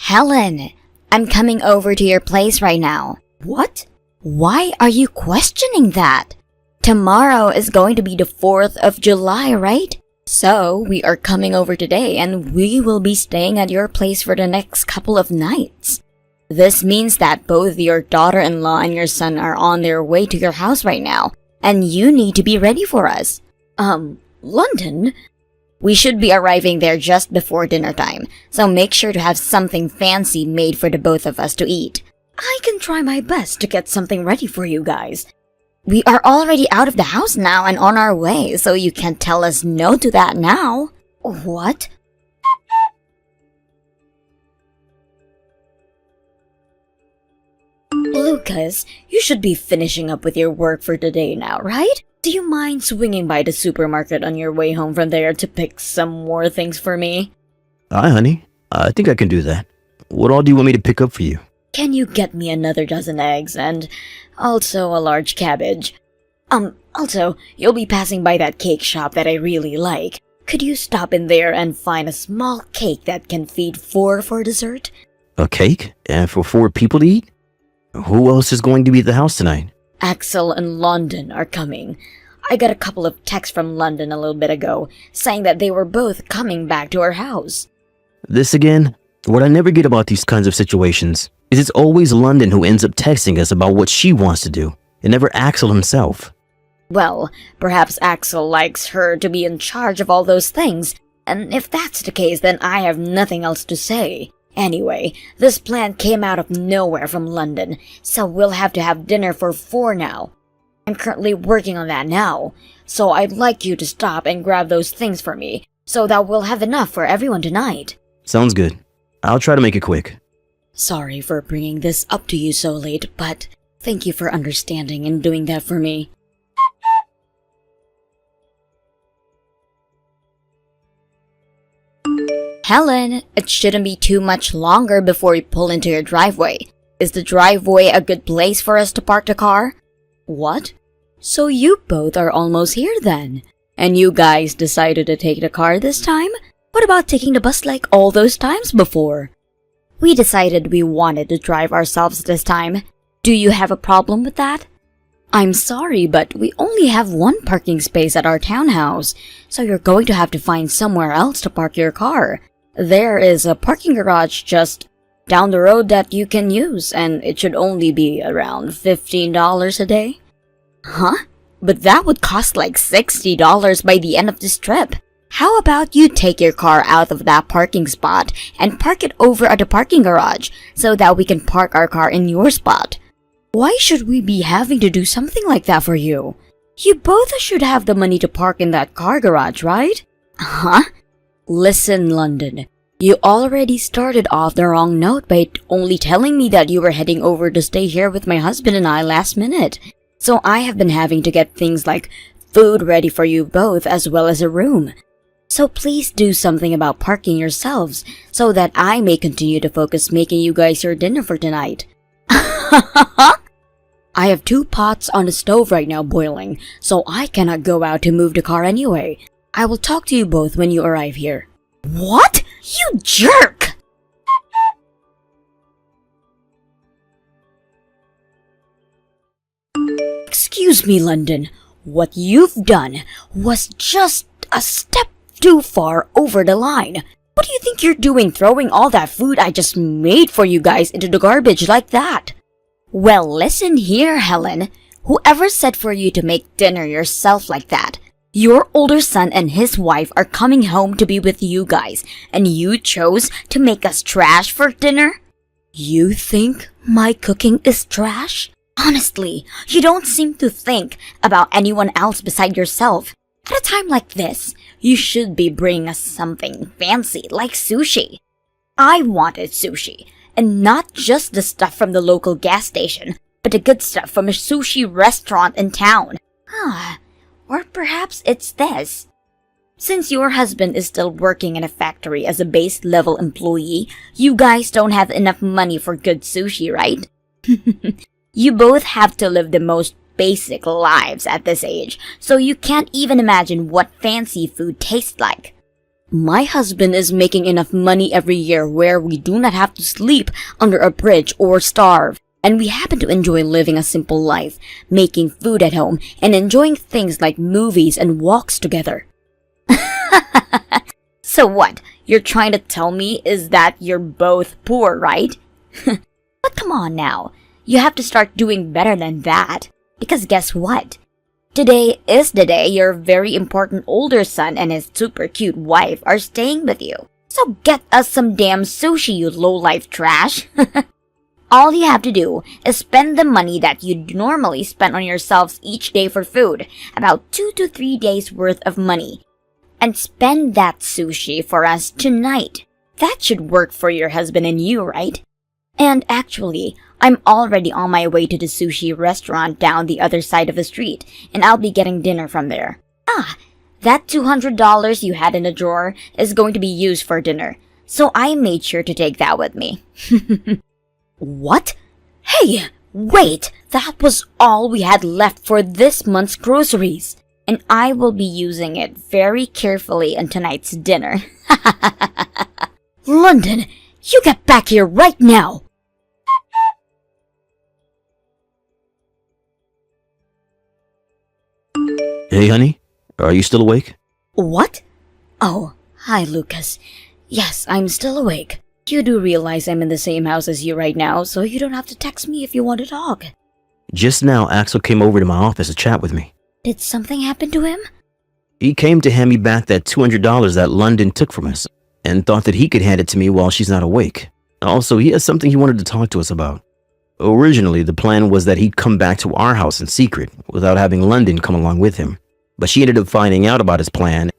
Helen, I'm coming over to your place right now. What? Why are you questioning that? Tomorrow is going to be the 4th of July, right? So, we are coming over today and we will be staying at your place for the next couple of nights. This means that both your daughter-in-law and your son are on their way to your house right now, and you need to be ready for us. London? We should be arriving there just before dinner time, so make sure to have something fancy made for the both of us to eat. I can try my best to get something ready for you guys. We are already out of the house now and on our way, so you can't tell us no to that now. What? Lucas, you should be finishing up with your work for today now, right? Do you mind swinging by the supermarket on your way home from there to pick some more things for me? Hi, honey. I think I can do that. What all do you want me to pick up for you? Can you get me another dozen eggs and also a large cabbage? Also, you'll be passing by that cake shop that I really like. Could you stop in there and find a small cake that can feed 4 for dessert? A cake? And for 4 people to eat? Who else is going to be at the house tonight? Axel and London are coming. I got a couple of texts from London a little bit ago, saying that they were both coming back to our house. This again? What I never get about these kinds of situations is it's always London who ends up texting us about what she wants to do, and never Axel himself. Well, perhaps Axel likes her to be in charge of all those things, and if that's the case, then I have nothing else to say. Anyway, this plan came out of nowhere from London, so we'll have to have dinner for 4 now. I'm currently working on that now, so I'd like you to stop and grab those things for me, so that we'll have enough for everyone tonight. Sounds good. I'll try to make it quick. Sorry for bringing this up to you so late, but thank you for understanding and doing that for me. Helen, it shouldn't be too much longer before we pull into your driveway. Is the driveway a good place for us to park the car? What? So you both are almost here then? And you guys decided to take the car this time? What about taking the bus like all those times before? We decided we wanted to drive ourselves this time. Do you have a problem with that? I'm sorry, but we only have 1 parking space at our townhouse, so you're going to have to find somewhere else to park your car. There is a parking garage just down the road that you can use, and it should only be around $15 a day. Huh? But that would cost like $60 by the end of this trip. How about you take your car out of that parking spot and park it over at the parking garage so that we can park our car in your spot? Why should we be having to do something like that for you? You both should have the money to park in that car garage, right? Huh? Listen, London. You already started off the wrong note by only telling me that you were heading over to stay here with my husband and I last minute. So I have been having to get things like food ready for you both as well as a room. So please do something about parking yourselves so that I may continue to focus making you guys your dinner for tonight. I have 2 pots on the stove right now boiling, so I cannot go out to move the car anyway. I will talk to you both when you arrive here. What? You jerk! Excuse me, London. What you've done was just a step too far over the line. What do you think you're doing throwing all that food I just made for you guys into the garbage like that? Well, listen here, Helen. Whoever said for you to make dinner yourself like that? Your older son and his wife are coming home to be with you guys, and you chose to make us trash for dinner? You think my cooking is trash? Honestly, you don't seem to think about anyone else beside yourself. At a time like this, you should be bringing us something fancy like sushi. I wanted sushi, and not just the stuff from the local gas station, but the good stuff from a sushi restaurant in town. Or perhaps it's this. Since your husband is still working in a factory as a base-level employee, you guys don't have enough money for good sushi, right? You both have to live the most basic lives at this age, so you can't even imagine what fancy food tastes like. My husband is making enough money every year where we do not have to sleep under a bridge or starve. And we happen to enjoy living a simple life, making food at home, and enjoying things like movies and walks together. So what? You're trying to tell me is that you're both poor, right? But come on now. You have to start doing better than that. Because guess what? Today is the day your very important older son and his super cute wife are staying with you. So get us some damn sushi, you low-life trash. All you have to do is spend the money that you'd normally spend on yourselves each day for food, about 2 to 3 days worth of money, and spend that sushi for us tonight. That should work for your husband and you, right? And actually, I'm already on my way to the sushi restaurant down the other side of the street, and I'll be getting dinner from there. Ah, that $200 you had in the drawer is going to be used for dinner, so I made sure to take that with me. What? Hey, wait! That was all we had left for this month's groceries. And I will be using it very carefully on tonight's dinner. London, you get back here right now! Hey, honey, are you still awake? What? Oh, hi, Lucas. Yes, I'm still awake. You do realize I'm in the same house as you right now, so you don't have to text me if you want to talk. Just now, Axel came over to my office to chat with me. Did something happen to him? He came to hand me back that $200 that London took from us, and thought that he could hand it to me while she's not awake. Also, he has something he wanted to talk to us about. Originally, the plan was that he'd come back to our house in secret, without having London come along with him. But she ended up finding out about his plan,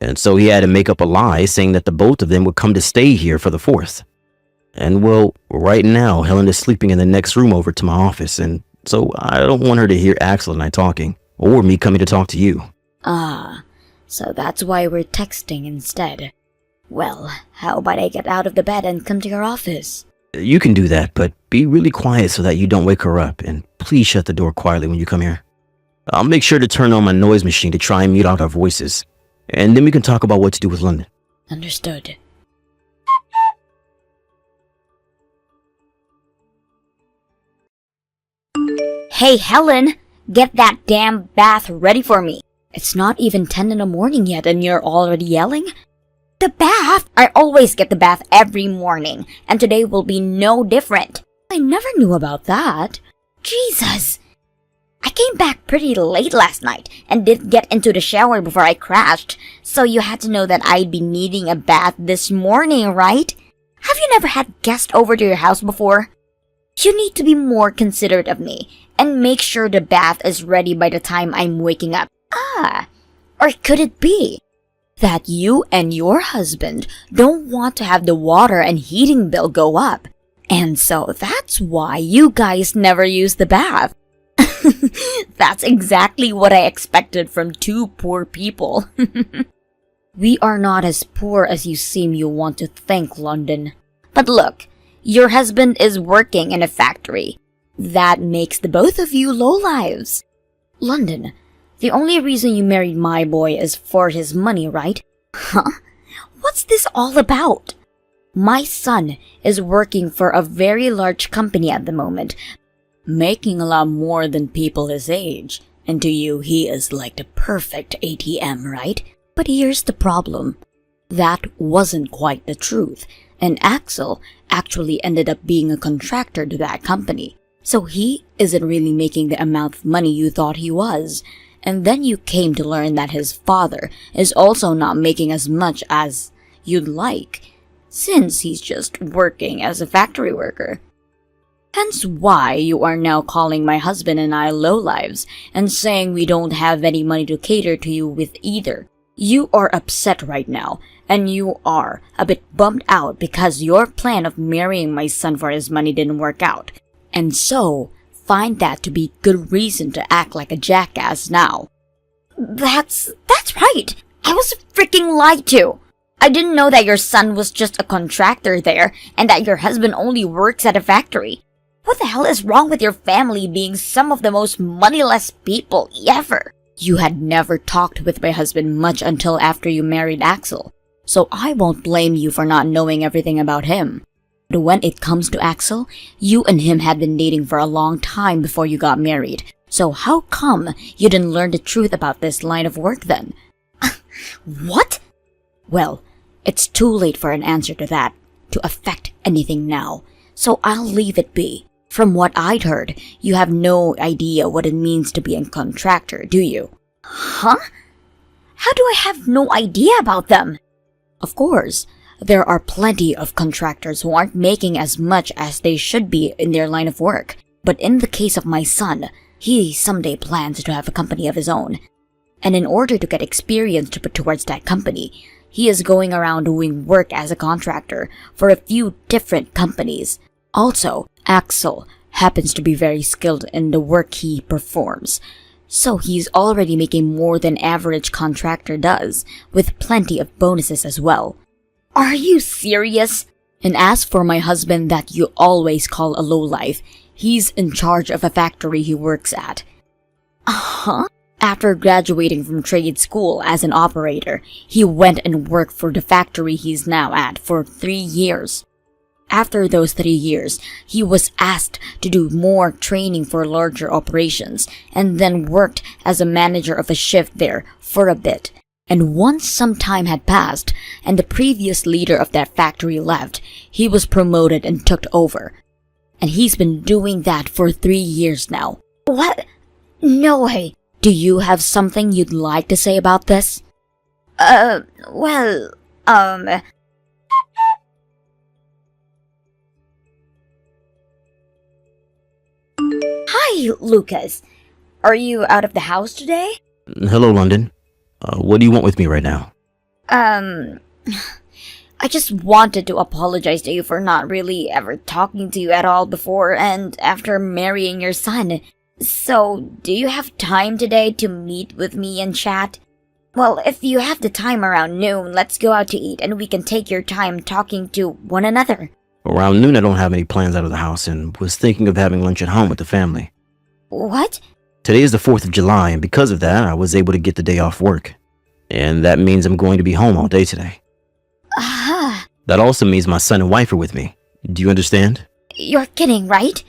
and so he had to make up a lie saying that the both of them would come to stay here for the 4th. And well, right now, Helen is sleeping in the next room over to my office, and so I don't want her to hear Axel and I talking, or me coming to talk to you. Ah, so that's why we're texting instead. Well, how about I get out of the bed and come to your office? You can do that, but be really quiet so that you don't wake her up, and please shut the door quietly when you come here. I'll make sure to turn on my noise machine to try and mute out our voices, and then we can talk about what to do with London. Understood. Hey, Helen! Get that damn bath ready for me. It's not even 10 in the morning yet and you're already yelling? The bath? I always get the bath every morning, and today will be no different. I never knew about that. Jesus! I came back pretty late last night and did get into the shower before I crashed, so you had to know that I'd be needing a bath this morning, right? Have you never had guests over to your house before? You need to be more considerate of me and make sure the bath is ready by the time I'm waking up. Ah, or could it be that you and your husband don't want to have the water and heating bill go up, and so that's why you guys never use the bath? That's exactly what I expected from two poor people. We are not as poor as you seem you want to think, London. But look, your husband is working in a factory. That makes the both of you lowlives. London, the only reason you married my boy is for his money, right? Huh? What's this all about? My son is working for a very large company at the moment, making a lot more than people his age. And to you, he is like the perfect ATM, right? But here's the problem. That wasn't quite the truth, and Axel actually ended up being a contractor to that company. So he isn't really making the amount of money you thought he was. And then you came to learn that his father is also not making as much as you'd like, since he's just working as a factory worker. Hence why you are now calling my husband and I lowlives, and saying we don't have any money to cater to you with either. You are upset right now, and you are a bit bummed out because your plan of marrying my son for his money didn't work out. And so, find that to be good reason to act like a jackass now. That's right! I was freaking lied to! I didn't know that your son was just a contractor there, and that your husband only works at a factory. What the hell is wrong with your family being some of the most moneyless people ever? You had never talked with my husband much until after you married Axel. so I won't blame you for not knowing everything about him. But when it comes to Axel, you and him had been dating for a long time before you got married. So how come you didn't learn the truth about this line of work then? What? Well, it's too late for an answer to that, to affect anything now. So I'll leave it be. From what I'd heard, you have no idea what it means to be a contractor, do you? Huh? How do I have no idea about them? Of course, there are plenty of contractors who aren't making as much as they should be in their line of work. But in the case of my son, he someday plans to have a company of his own. And in order to get experience to put towards that company, he is going around doing work as a contractor for a few different companies. Also, Axel happens to be very skilled in the work he performs. So he's already making more than average contractor does, with plenty of bonuses as well. Are you serious? And as for my husband that you always call a lowlife, he's in charge of a factory he works at. Uh-huh. After graduating from trade school as an operator, he went and worked for the factory he's now at for 3 years. After those 3 years, he was asked to do more training for larger operations and then worked as a manager of a shift there for a bit. And once some time had passed and the previous leader of that factory left, he was promoted and took over. And he's been doing that for 3 years now. What? No way. Do you have something you'd like to say about this? Hi, Lucas. Are you out of the house today? Hello, London. What do you want with me right now? I just wanted to apologize to you for not really ever talking to you at all before and after marrying your son. So, do you have time today to meet with me and chat? Well, if you have the time around noon, let's go out to eat and we can take your time talking to one another. Around noon, I don't have any plans out of the house and was thinking of having lunch at home with the family. What? Today is the 4th of July, and because of that, I was able to get the day off work. And that means I'm going to be home all day today. Aha. That also means my son and wife are with me. Do you understand? You're kidding, right?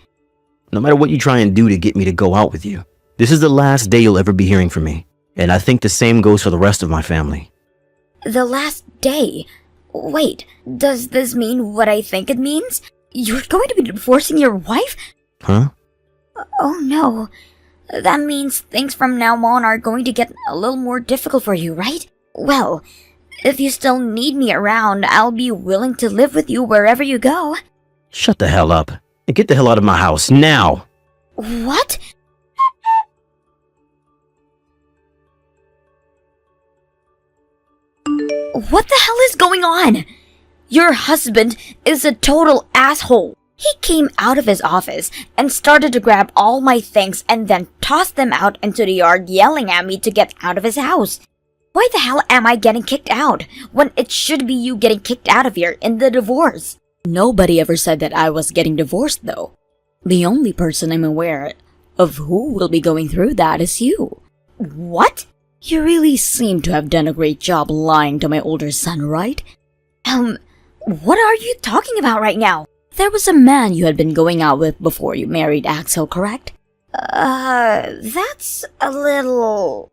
No matter what you try and do to get me to go out with you, this is the last day you'll ever be hearing from me. And I think the same goes for the rest of my family. The last day? Wait, does this mean what I think it means? You're going to be divorcing your wife? Huh? Oh no. That means things from now on are going to get a little more difficult for you, right? Well, if you still need me around, I'll be willing to live with you wherever you go. Shut the hell up. And get the hell out of my house, now! What? What the hell is going on? Your husband is a total asshole. He came out of his office and started to grab all my things and then tossed them out into the yard yelling at me to get out of his house. Why the hell am I getting kicked out when it should be you getting kicked out of here in the divorce? Nobody ever said that I was getting divorced though. The only person I'm aware of who will be going through that is you. What? You really seem to have done a great job lying to my older son, right? What are you talking about right now? There was a man you had been going out with before you married Axel, correct? That's a little...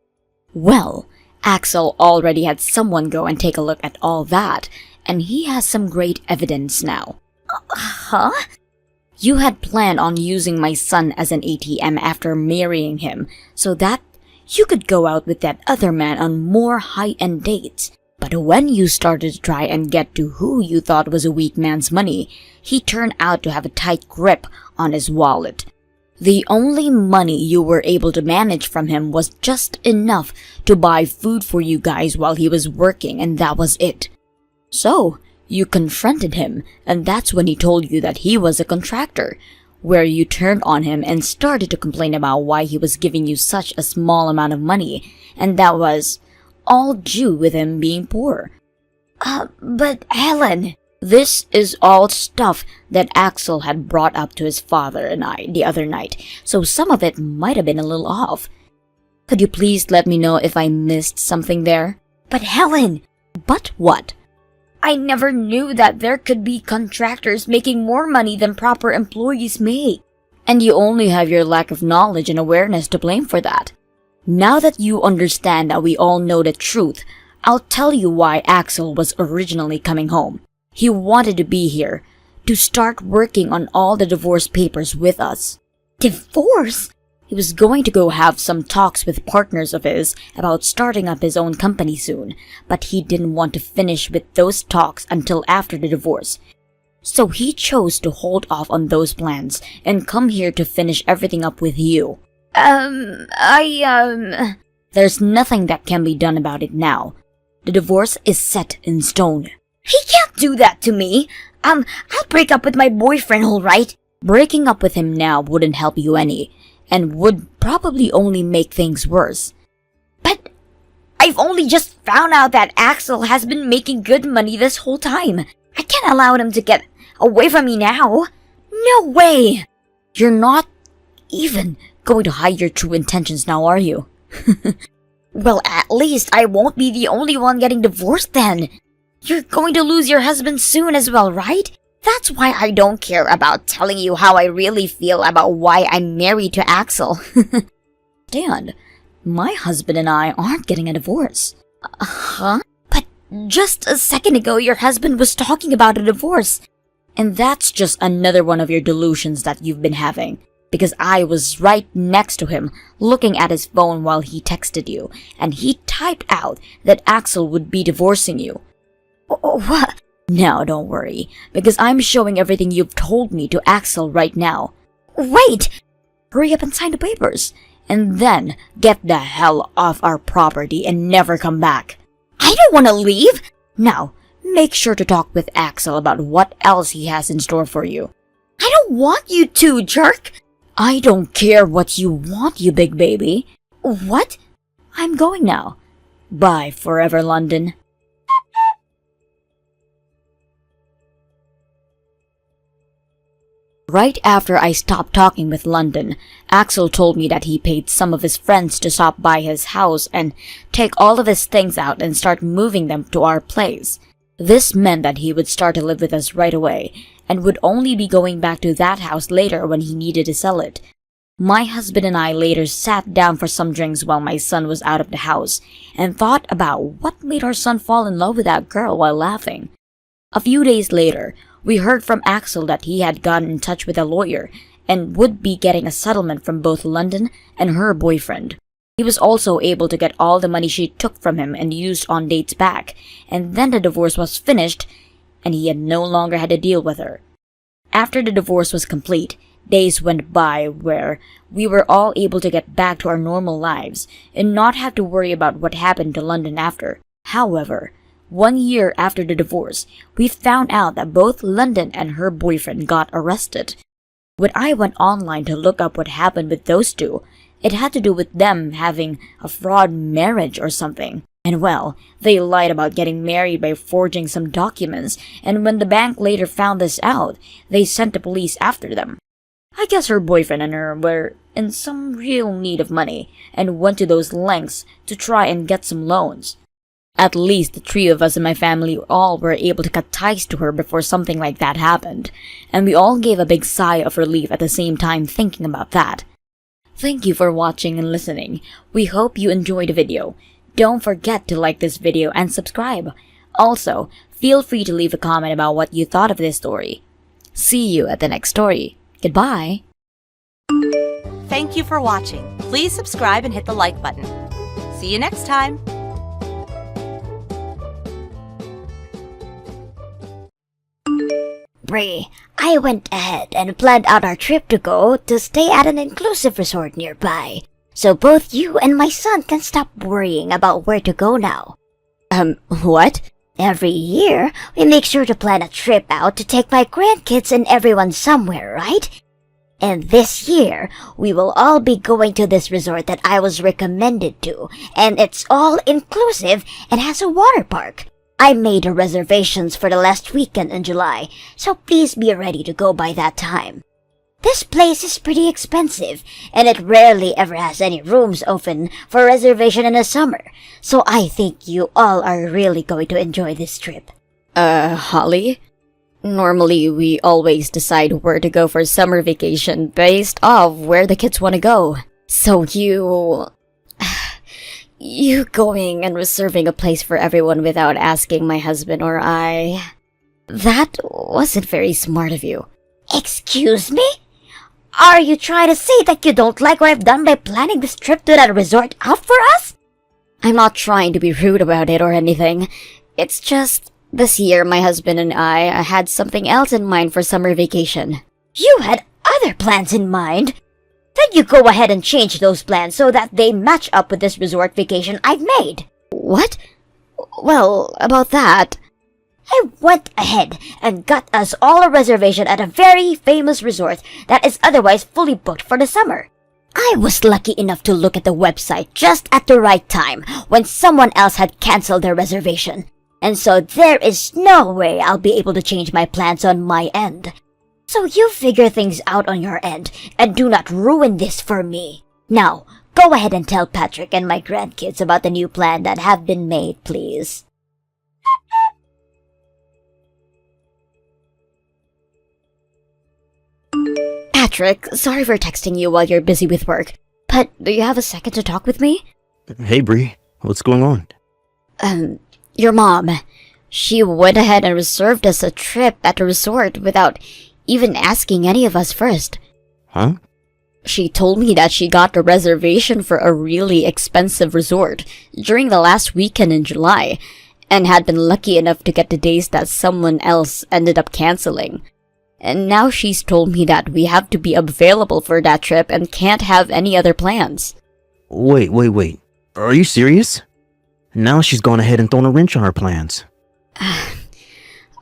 Well, Axel already had someone go and take a look at all that, and he has some great evidence now. Huh? You had planned on using my son as an ATM after marrying him, so that you could go out with that other man on more high-end dates. But when you started to try and get to who you thought was a weak man's money, he turned out to have a tight grip on his wallet. The only money you were able to manage from him was just enough to buy food for you guys while he was working, and that was it. So, you confronted him, and that's when he told you that he was a contractor, where you turned on him and started to complain about why he was giving you such a small amount of money, and that was all due with him being poor. But Helen, this is all stuff that Axel had brought up to his father and I the other night, so some of it might have been a little off. Could you please let me know if I missed something there? But Helen! But what? I never knew that there could be contractors making more money than proper employees make. And you only have your lack of knowledge and awareness to blame for that. Now that you understand that we all know the truth, I'll tell you why Axel was originally coming home. He wanted to be here, to start working on all the divorce papers with us. Divorce? He was going to go have some talks with partners of his about starting up his own company soon, but he didn't want to finish with those talks until after the divorce. So he chose to hold off on those plans and come here to finish everything up with you. There's nothing that can be done about it now. The divorce is set in stone. He can't do that to me. I'll break up with my boyfriend, alright? Breaking up with him now wouldn't help you any, and would probably only make things worse. But I've only just found out that Axel has been making good money this whole time. I can't allow him to get away from me now. No way! You're not even going to hide your true intentions now, are you? Well, at least I won't be the only one getting divorced then. You're going to lose your husband soon as well, right? That's why I don't care about telling you how I really feel about why I'm married to Axel. Dan, my husband and I aren't getting a divorce. Huh? But just a second ago your husband was talking about a divorce. And that's just another one of your delusions that you've been having. Because I was right next to him, looking at his phone while he texted you, and he typed out that Axel would be divorcing you. What? Now don't worry, because I'm showing everything you've told me to Axel right now. Wait! Hurry up and sign the papers, and then get the hell off our property and never come back. I don't want to leave! Now, make sure to talk with Axel about what else he has in store for you. I don't want you to, jerk! I don't care what you want, you big baby. What? I'm going now. Bye forever, London. Right after I stopped talking with London, Axel told me that he paid some of his friends to stop by his house and take all of his things out and start moving them to our place. This meant that he would start to live with us right away, and would only be going back to that house later when he needed to sell it. My husband and I later sat down for some drinks while my son was out of the house, and thought about what made our son fall in love with that girl while laughing. A few days later, we heard from Axel that he had gotten in touch with a lawyer, and would be getting a settlement from both London and her boyfriend. He was also able to get all the money she took from him and used on dates back, and then the divorce was finished, and he had no longer had to deal with her. After the divorce was complete, days went by where we were all able to get back to our normal lives and not have to worry about what happened to London after. However, 1 year after the divorce, we found out that both London and her boyfriend got arrested. When I went online to look up what happened with those two, it had to do with them having a fraud marriage or something. And well, they lied about getting married by forging some documents, and when the bank later found this out, they sent the police after them. I guess her boyfriend and her were in some real need of money, and went to those lengths to try and get some loans. At least the three of us in my family all were able to cut ties to her before something like that happened, and we all gave a big sigh of relief at the same time thinking about that. Thank you for watching and listening. We hope you enjoyed the video. Don't forget to like this video and subscribe. Also, feel free to leave a comment about what you thought of this story. See you at the next story. Goodbye. Thank you for watching. Please subscribe and hit the like button. See you next time. Bree, I went ahead and planned out our trip to go to stay at an inclusive resort nearby, so both you and my son can stop worrying about where to go now. What? Every year, we make sure to plan a trip out to take my grandkids and everyone somewhere, right? And this year, we will all be going to this resort that I was recommended to, and it's all inclusive and has a water park. I made the reservations for the last weekend in July, so please be ready to go by that time. This place is pretty expensive, and it rarely ever has any rooms open for reservation in the summer, so I think you all are really going to enjoy this trip. Holly? Normally, we always decide where to go for summer vacation based off where the kids want to go. So you going and reserving a place for everyone without asking my husband or I... That wasn't very smart of you. Excuse me? Are you trying to say that you don't like what I've done by planning this trip to that resort out for us? I'm not trying to be rude about it or anything. It's just, this year my husband and I had something else in mind for summer vacation. You had other plans in mind? Then you go ahead and change those plans so that they match up with this resort vacation I've made. What? Well, about that... I went ahead and got us all a reservation at a very famous resort that is otherwise fully booked for the summer. I was lucky enough to look at the website just at the right time when someone else had canceled their reservation. And so there is no way I'll be able to change my plans on my end. So you figure things out on your end and do not ruin this for me. Now, go ahead and tell Patrick and my grandkids about the new plan that have been made, please. Patrick, sorry for texting you while you're busy with work, but do you have a second to talk with me? Hey, Bree. What's going on? Your mom. She went ahead and reserved us a trip at the resort without even asking any of us first. Huh? She told me that she got the reservation for a really expensive resort during the last weekend in July, and had been lucky enough to get the days that someone else ended up canceling. And now she's told me that we have to be available for that trip and can't have any other plans. Wait. Are you serious? Now she's gone ahead and thrown a wrench on our plans.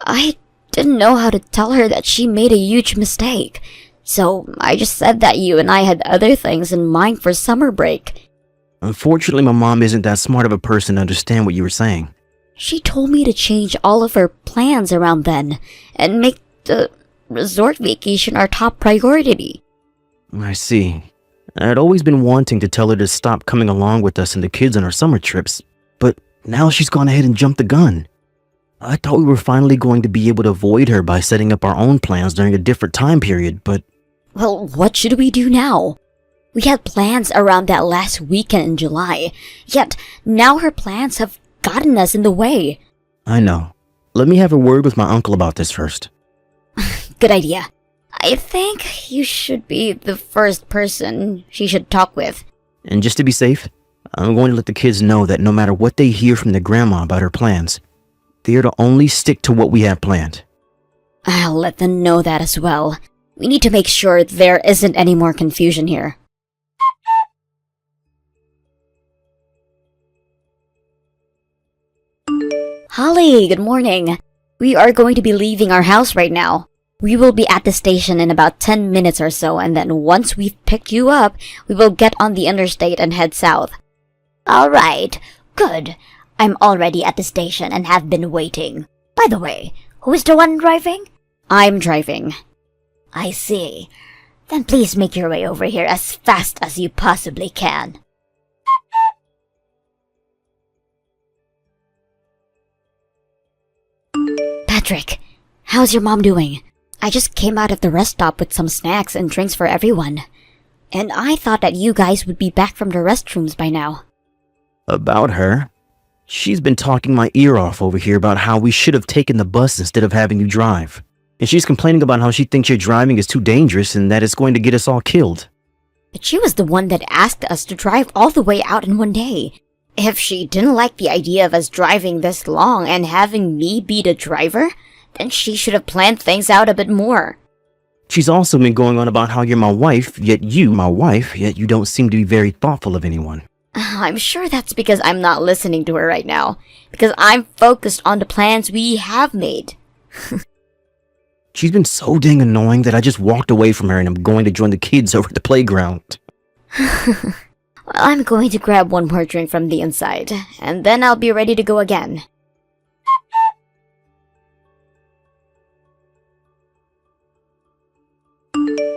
I didn't know how to tell her that she made a huge mistake. So I just said that you and I had other things in mind for summer break. Unfortunately, my mom isn't that smart of a person to understand what you were saying. She told me to change all of her plans around then and make the resort vacation our top priority. I see. I'd always been wanting to tell her to stop coming along with us and the kids on our summer trips, but now she's gone ahead and jumped the gun. I thought we were finally going to be able to avoid her by setting up our own plans during a different time period, but... Well, what should we do now? We had plans around that last weekend in July, yet now her plans have gotten us in the way. I know. Let me have a word with my uncle about this first. Good idea. I think you should be the first person she should talk with. And just to be safe, I'm going to let the kids know that no matter what they hear from their grandma about her plans, they are to only stick to what we have planned. I'll let them know that as well. We need to make sure there isn't any more confusion here. Holly, good morning. We are going to be leaving our house right now. We will be at the station in about 10 minutes or so, and then once we've picked you up, we will get on the interstate and head south. Alright, good. I'm already at the station and have been waiting. By the way, who is the one driving? I'm driving. I see. Then please make your way over here as fast as you possibly can. Patrick, how's your mom doing? I just came out of the rest stop with some snacks and drinks for everyone. And I thought that you guys would be back from the restrooms by now. About her? She's been talking my ear off over here about how we should have taken the bus instead of having you drive. And she's complaining about how she thinks your driving is too dangerous and that it's going to get us all killed. But she was the one that asked us to drive all the way out in one day. If she didn't like the idea of us driving this long and having me be the driver, then she should have planned things out a bit more. She's also been going on about how you're my wife, yet you don't seem to be very thoughtful of anyone. I'm sure that's because I'm not listening to her right now. Because I'm focused on the plans we have made. She's been so dang annoying that I just walked away from her and I'm going to join the kids over at the playground. Well, I'm going to grab one more drink from the inside, and then I'll be ready to go again.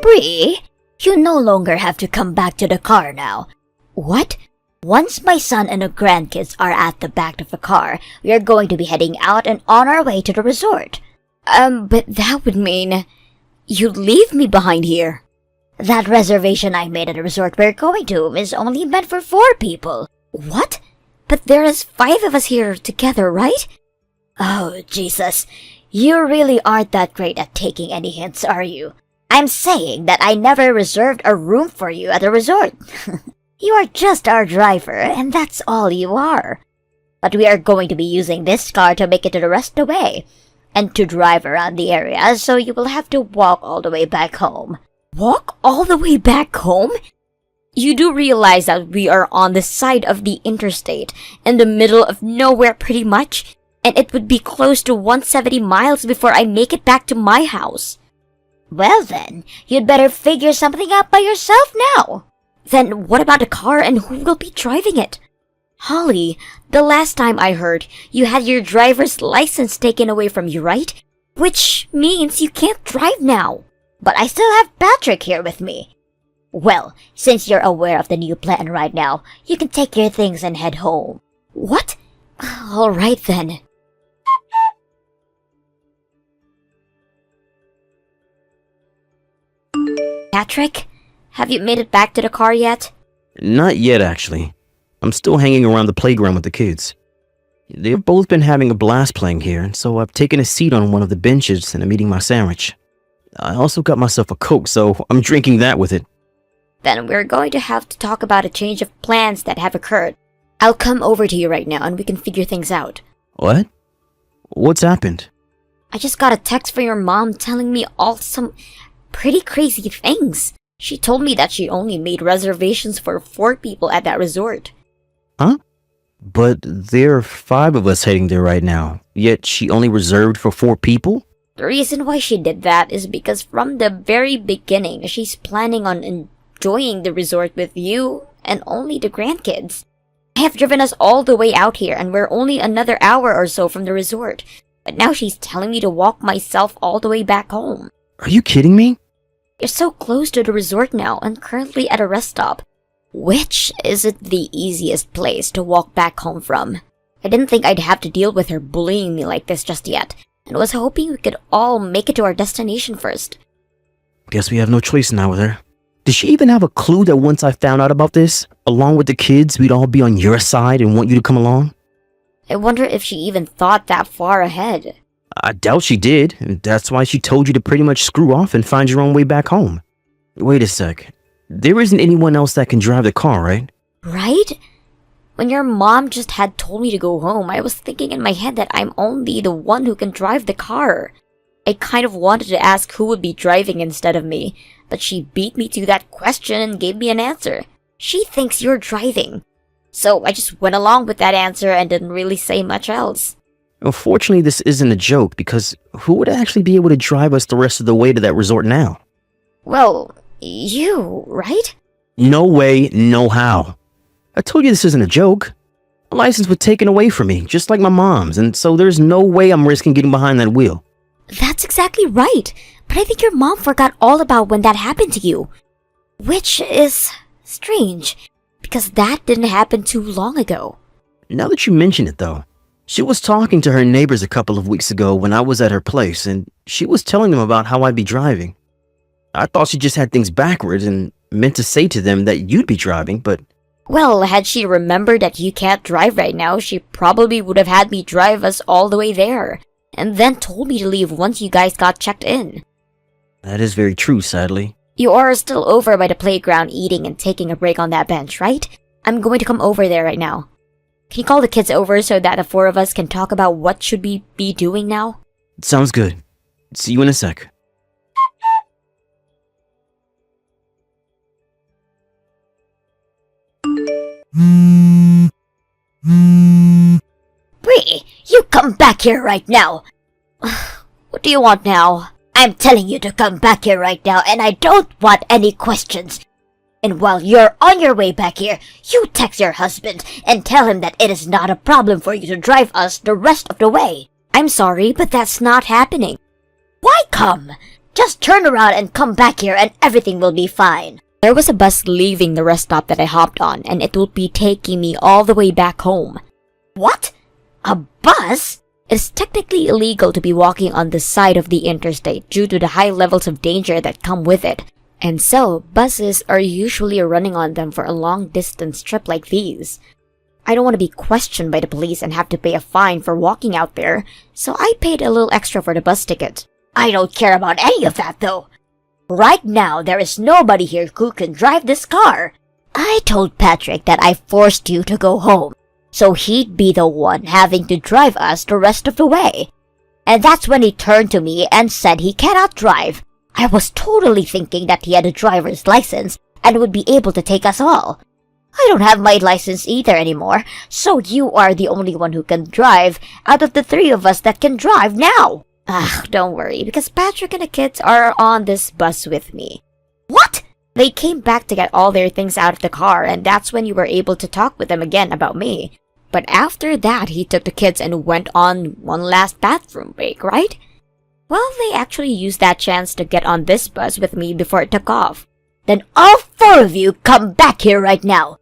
Bree, you no longer have to come back to the car now. What? Once my son and the grandkids are at the back of the car, we are going to be heading out and on our way to the resort. But that would mean you'd leave me behind here. That reservation I made at the resort we're going to is only meant for 4 people. What? But there is 5 of us here together, right? Oh, Jesus. You really aren't that great at taking any hints, are you? I'm saying that I never reserved a room for you at the resort. You are just our driver, and that's all you are. But we are going to be using this car to make it to the rest of the way, and to drive around the area, so you will have to walk all the way back home. Walk all the way back home? You do realize that we are on the side of the interstate, in the middle of nowhere pretty much, and it would be close to 170 miles before I make it back to my house. Well then, you'd better figure something out by yourself now. Then what about the car and who will be driving it? Holly, the last time I heard, you had your driver's license taken away from you, right? Which means you can't drive now. But I still have Patrick here with me. Well, since you're aware of the new plan right now, you can take your things and head home. What? All right then. Patrick, have you made it back to the car yet? Not yet, actually. I'm still hanging around the playground with the kids. They've both been having a blast playing here, so I've taken a seat on one of the benches and I'm eating my sandwich. I also got myself a Coke, so I'm drinking that with it. Then we're going to have to talk about a change of plans that have occurred. I'll come over to you right now and we can figure things out. What? What's happened? I just got a text from your mom telling me all some pretty crazy things. She told me that she only made reservations for 4 people at that resort. Huh? But there are 5 of us heading there right now, yet she only reserved for 4 people? The reason why she did that is because from the very beginning, she's planning on enjoying the resort with you and only the grandkids. I have driven us all the way out here and we're only another hour or so from the resort. But now she's telling me to walk myself all the way back home. Are you kidding me? You're so close to the resort now and currently at a rest stop. Which isn't the easiest place to walk back home from. I didn't think I'd have to deal with her bullying me like this just yet, and was hoping we could all make it to our destination first. Guess we have no choice now with her. Did she even have a clue that once I found out about this, along with the kids, we'd all be on your side and want you to come along? I wonder if she even thought that far ahead. I doubt she did. That's why she told you to pretty much screw off and find your own way back home. Wait a sec. There isn't anyone else that can drive the car, right? Right? When your mom just had told me to go home, I was thinking in my head that I'm only the one who can drive the car. I kind of wanted to ask who would be driving instead of me, but she beat me to that question and gave me an answer. She thinks you're driving. So I just went along with that answer and didn't really say much else. Unfortunately, this isn't a joke, because who would actually be able to drive us the rest of the way to that resort now? Well, you, right? No way, no how. I told you this isn't a joke. My license was taken away from me, just like my mom's, and so there's no way I'm risking getting behind that wheel. That's exactly right. But I think your mom forgot all about when that happened to you. Which is strange, because that didn't happen too long ago. Now that you mention it, though, she was talking to her neighbors a couple of weeks ago when I was at her place, and she was telling them about how I'd be driving. I thought she just had things backwards and meant to say to them that you'd be driving, but... Well, had she remembered that you can't drive right now, she probably would have had me drive us all the way there, and then told me to leave once you guys got checked in. That is very true, sadly. You are still over by the playground eating and taking a break on that bench, right? I'm going to come over there right now. Can you call the kids over so that the 4 of us can talk about what should we be doing now? Sounds good. See you in a sec. Bree, you come back here right now. What do you want now? I'm telling you to come back here right now, and I don't want any questions. And while you're on your way back here, you text your husband and tell him that it is not a problem for you to drive us the rest of the way. I'm sorry, but that's not happening. Why come? Just turn around and come back here and everything will be fine. There was a bus leaving the rest stop that I hopped on, and it would be taking me all the way back home. What? A bus? It's technically illegal to be walking on the side of the interstate due to the high levels of danger that come with it. And so, buses are usually running on them for a long distance trip like these. I don't want to be questioned by the police and have to pay a fine for walking out there, so I paid a little extra for the bus ticket. I don't care about any of that though. Right now, there is nobody here who can drive this car. I told Patrick that I forced you to go home, so he'd be the one having to drive us the rest of the way. And that's when he turned to me and said he cannot drive. I was totally thinking that he had a driver's license and would be able to take us all. I don't have my license either anymore, so you are the only one who can drive out of the three of us that can drive now. Don't worry, because Patrick and the kids are on this bus with me. What? They came back to get all their things out of the car, and that's when you were able to talk with them again about me. But after that, he took the kids and went on one last bathroom break, right? Well, they actually used that chance to get on this bus with me before it took off. Then all four of you come back here right now.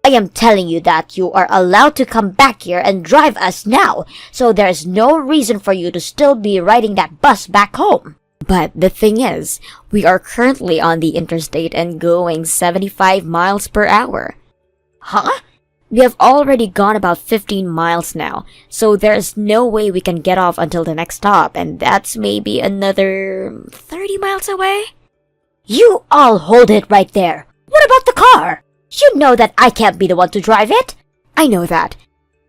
I am telling you that you are allowed to come back here and drive us now, so there's no reason for you to still be riding that bus back home. But the thing is, we are currently on the interstate and going 75 miles per hour. Huh? We have already gone about 15 miles now, so there's no way we can get off until the next stop, and that's maybe another 30 miles away? You all hold it right there. What about the car? You know that I can't be the one to drive it. I know that.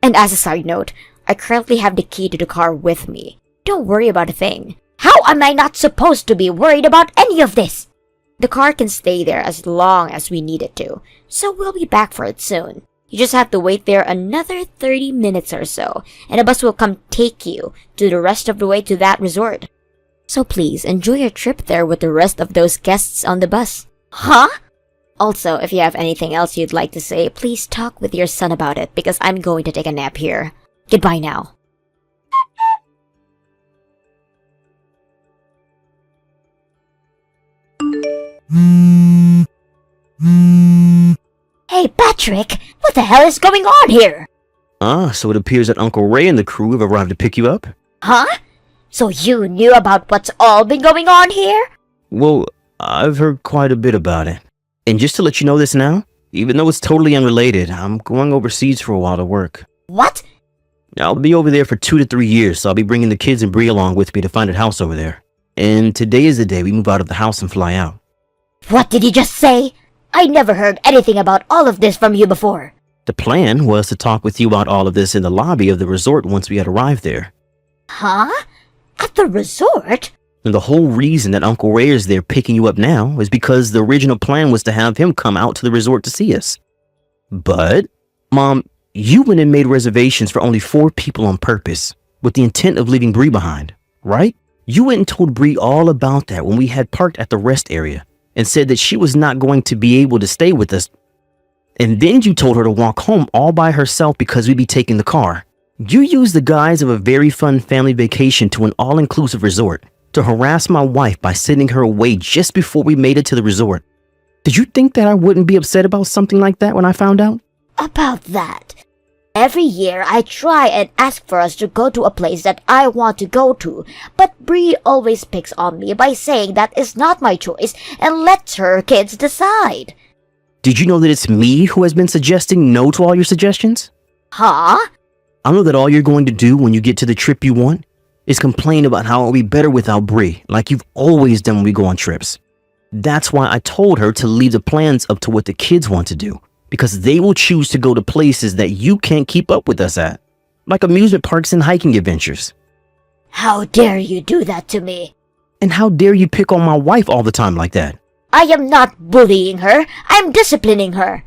And as a side note, I currently have the key to the car with me. Don't worry about a thing. How am I not supposed to be worried about any of this? The car can stay there as long as we need it to, so we'll be back for it soon. You just have to wait there another 30 minutes or so, and a bus will come take you to the rest of the way to that resort. So please, enjoy your trip there with the rest of those guests on the bus. Huh? Also, if you have anything else you'd like to say, please talk with your son about it, because I'm going to take a nap here. Goodbye now. Hey, Patrick, what the hell is going on here? So it appears that Uncle Ray and the crew have arrived to pick you up? Huh? So you knew about what's all been going on here? Well, I've heard quite a bit about it. And just to let you know this now, even though it's totally unrelated, I'm going overseas for a while to work. What? I'll be over there for 2 to 3 years, so I'll be bringing the kids and Bree along with me to find a house over there. And today is the day we move out of the house and fly out. What did he just say? I never heard anything about all of this from you before. The plan was to talk with you about all of this in the lobby of the resort once we had arrived there. Huh? At the resort? And the whole reason that Uncle Ray is there picking you up now is because the original plan was to have him come out to the resort to see us. But, Mom, you went and made reservations for only 4 people on purpose, with the intent of leaving Bree behind, right? You went and told Bree all about that when we had parked at the rest area, and said that she was not going to be able to stay with us. And then you told her to walk home all by herself because we'd be taking the car. You used the guise of a very fun family vacation to an all-inclusive resort to harass my wife by sending her away just before we made it to the resort. Did you think that I wouldn't be upset about something like that when I found out? About that. Every year I try and ask for us to go to a place that I want to go to, but Bree always picks on me by saying that it's not my choice and lets her kids decide. Did you know that it's me who has been suggesting no to all your suggestions? Huh? I know that all you're going to do when you get to the trip you want is complain about how it'll be better without Bree, like you've always done when we go on trips. That's why I told her to leave the plans up to what the kids want to do, because they will choose to go to places that you can't keep up with us at, like amusement parks and hiking adventures. How dare you do that to me? And how dare you pick on my wife all the time like that? I am not bullying her, I'm disciplining her.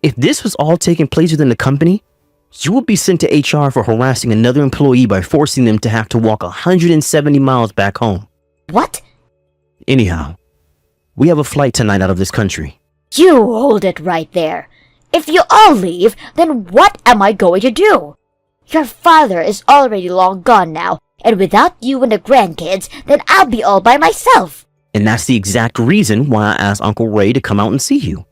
If this was all taking place within the company, you would be sent to HR for harassing another employee by forcing them to have to walk 170 miles back home. What? Anyhow, we have a flight tonight out of this country. You hold it right there. If you all leave, then what am I going to do? Your father is already long gone now, and without you and the grandkids, then I'll be all by myself. And that's the exact reason why I asked Uncle Ray to come out and see you.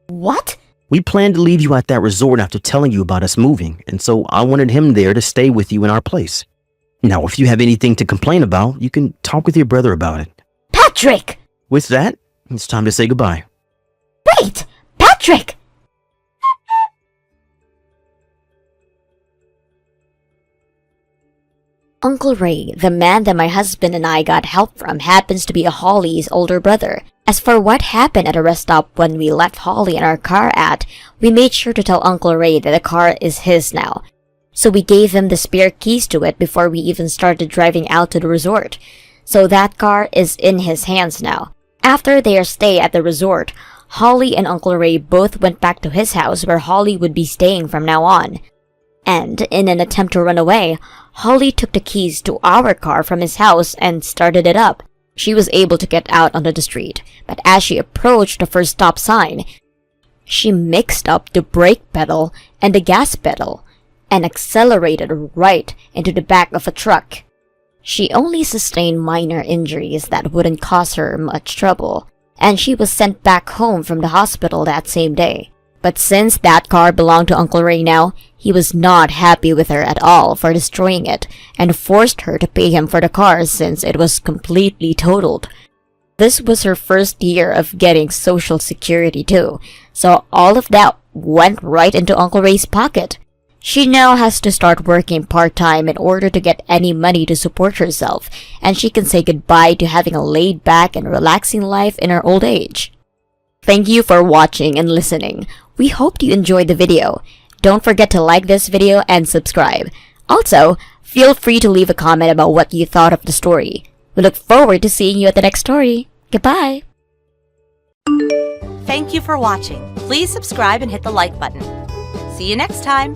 What? We planned to leave you at that resort after telling you about us moving, and so I wanted him there to stay with you in our place. Now, if you have anything to complain about, you can talk with your brother about it. Patrick! With that, it's time to say goodbye. Wait! Patrick! Uncle Ray, the man that my husband and I got help from, happens to be Holly's older brother. As for what happened at a rest stop when we left Holly in our car we made sure to tell Uncle Ray that the car is his now. So we gave him the spare keys to it before we even started driving out to the resort. So that car is in his hands now. After their stay at the resort, Holly and Uncle Ray both went back to his house where Holly would be staying from now on. And in an attempt to run away, Holly took the keys to our car from his house and started it up. She was able to get out onto the street, but as she approached the first stop sign, she mixed up the brake pedal and the gas pedal and accelerated right into the back of a truck. She only sustained minor injuries that wouldn't cause her much trouble, and she was sent back home from the hospital that same day. But since that car belonged to Uncle Ray now, he was not happy with her at all for destroying it and forced her to pay him for the car since it was completely totaled. This was her first year of getting Social Security too, so all of that went right into Uncle Ray's pocket. She now has to start working part-time in order to get any money to support herself, and she can say goodbye to having a laid-back and relaxing life in her old age. Thank you for watching and listening. We hope you enjoyed the video. Don't forget to like this video and subscribe. Also, feel free to leave a comment about what you thought of the story. We look forward to seeing you at the next story. Goodbye! Thank you for watching. Please subscribe and hit the like button. See you next time.